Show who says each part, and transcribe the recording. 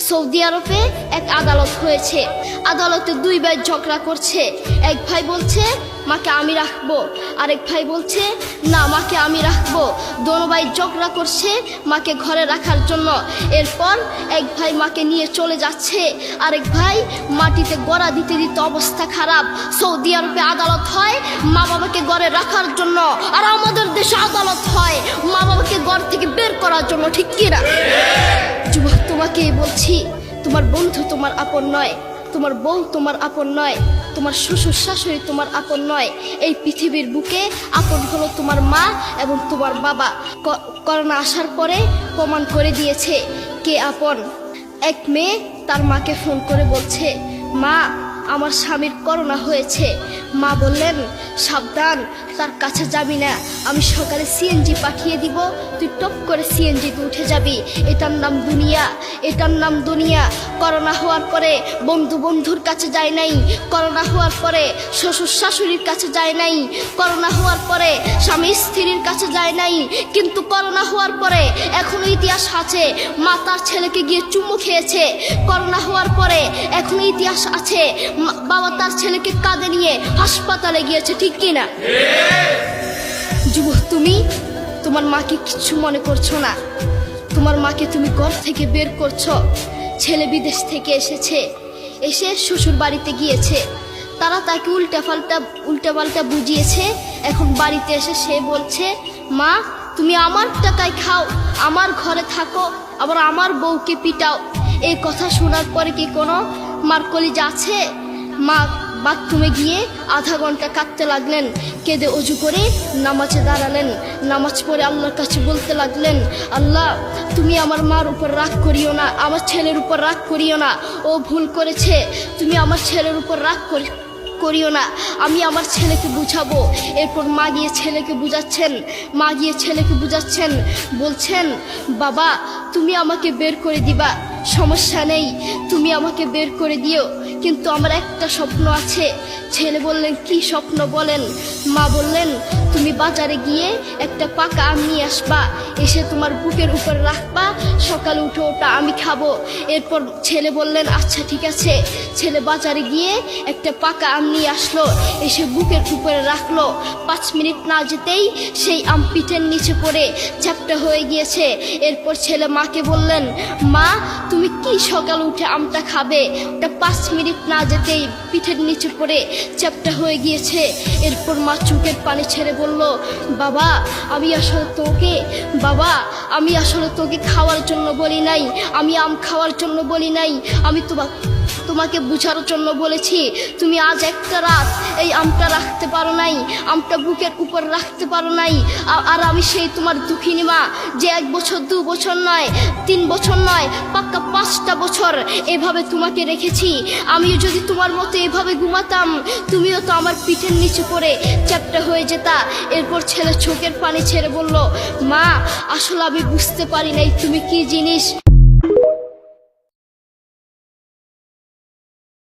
Speaker 1: Saudi আরবে এক আদালত হয়েছে। আদালতে দুই ভাই ঝগড়া করছে। এক ভাই বলছে মাকে আমি রাখবো, আরেক ভাই বলছে না মাকে আমি রাখবো। দোনো ভাই ঝগড়া করছে মাকে ঘরে রাখার জন্য। এরপর এক ভাই মাকে নিয়ে চলে যাচ্ছে, আরেক ভাই মাটিতে গড়া দিতে দিতে অবস্থা খারাপ। সৌদি আরবে আদালত হয় মা বাবাকে ঘরে রাখার জন্য, আর আমাদের দেশে আদালত হয় মা বাবাকে ঘর থেকে বের করার জন্য, ঠিক কিনা? যুবক, তোমাকেই বলছি, তোমার বন্ধু তোমার আপন নয়, তোমার বউ তোমার আপন নয়, তোমার শ্বশুর শাশুড়ি তোমার আপন নয়। এই পৃথিবীর বুকে আপন হলো তোমার মা এবং তোমার বাবা। করোনা আসার পরে প্রমাণ করে দিয়েছে কে আপন। এক মেয়ে তার মাকে ফোন করে বলছে, মা আমার স্বামীর করোনা হয়েছে। মা বললেন সাবধান, তার কাছে যাবি না, আমি সকালে সিএনজি পাঠিয়ে দিব, তুই টপ করে সিএনজিতে উঠে যাবি। এটার নাম দুনিয়া, এটার নাম দুনিয়া। করোনা হওয়ার পরে বন্ধু বন্ধুর কাছে যায় নাই, করোনা হওয়ার পরে শ্বশুর শাশুড়ির কাছে যায় নাই, করোনা হওয়ার পরে স্বামী স্ত্রীর কাছে যায় নাই, কিন্তু করোনা হওয়ার পরে এখনো ইতিহাস আছে মা তার ছেলেকে গিয়ে চুমু খেয়েছে। করোনা হওয়ার পরে এখনো ইতিহাস আছে বাবা তার ছেলেকে কাঁধে নিয়ে হাসপাতালে গিয়েছে, ঠিক কিনা? যুবক, তুমি তোমার মাকে কিছু মনে করছো না। তোমার মাকে তুমি ঘর থেকে বের করছো। ছেলে বিদেশ থেকে এসেছে, এসে শ্বশুর বাড়িতে গিয়েছে, তারা তাকে উল্টাপাল্টা বুঝিয়েছে। এখন বাড়িতে এসে সে বলছে, মা তুমি আমার টাকায় খাও, আমার ঘরে থাকো, আবার আমার বউকে পিটাও। এই কথা শোনার পরে কি কোনো মার কলিজা আছে? মা বাথরুমে গিয়ে আধা ঘন্টা কাঁদতে লাগলেন। কেঁদে অজু করে নামাজে দাঁড়ালেন। নামাজ পড়ে আল্লাহর কাছে বলতে লাগলেন, আল্লাহ তুমি আমার মার উপর রাগ করিও না, আমার ছেলের উপর রাগ করিও না, ও ভুল করেছে, তুমি আমার ছেলের উপর রাগ করিও না, আমি আমার ছেলেকে বুঝাবো। এরপর মা গিয়ে ছেলেকে বুঝাচ্ছেন, বলছেন বাবা তুমি আমাকে বের করে দিবা, সমস্যা নেই, তুমি আমাকে বের করে দিও, কিন্তু আমার একটা স্বপ্ন আছে। ছেলে বললেন কি স্বপ্ন বলেন? মা বললেন তুমি বাজারে গিয়ে একটা পাকা আম নিয়ে আসবা, এসে তোমার বুকের উপর রাখবা, সকালে উঠে ওটা আমি খাবো। এরপর ছেলে বললেন আচ্ছা ঠিক আছে। ছেলে বাজারে গিয়ে একটা পাকা আম নিয়ে আসলো, এসে বুকের উপরে রাখলো। 5 মিনিট না যেতেই সেই আম পিঠের নিচে পড়ে চ্যাপ্টা হয়ে গিয়েছে। এরপর ছেলে মাকে বললেন, মা তুমি কি সকালে উঠে আমটা খাবে? ওটা 5 মিনিট না যেতেই পিঠের নিচে পড়ে চ্যাপ্টা হয়ে গিয়েছে। এরপর মা চোখের পানি ছেড়ে বলল, বাবা আমি আসলে তোকে খাওয়ার জন্য বলি নাই, আমি আম খাওয়ার জন্য বলি নাই, আমি তোমাকে বুঝার জন্য বলেছি। তুমি আজ একটা রাত এই আমটা রাখতে পারো নাই, আমটা বুকের উপর রাখতে পারো নাই, আর আমি সেই তোমার দুঃখিনী মা যে 1 বছর 2 বছর নয় 3 বছর নয় পাক্কা 5টা বছর এভাবে তোমাকে রেখেছি। আমিও যদি তোমার মতো এভাবে ঘুমাতাম, তুমিও তো আমার পিঠের নিচে পড়ে চ্যাপ্টা হয়ে যেতা। এরপর ছেলে চোখের পানি ছেড়ে বলল, মা আসলে আমি বুঝতে পারি নাই তুমি কি জিনিস।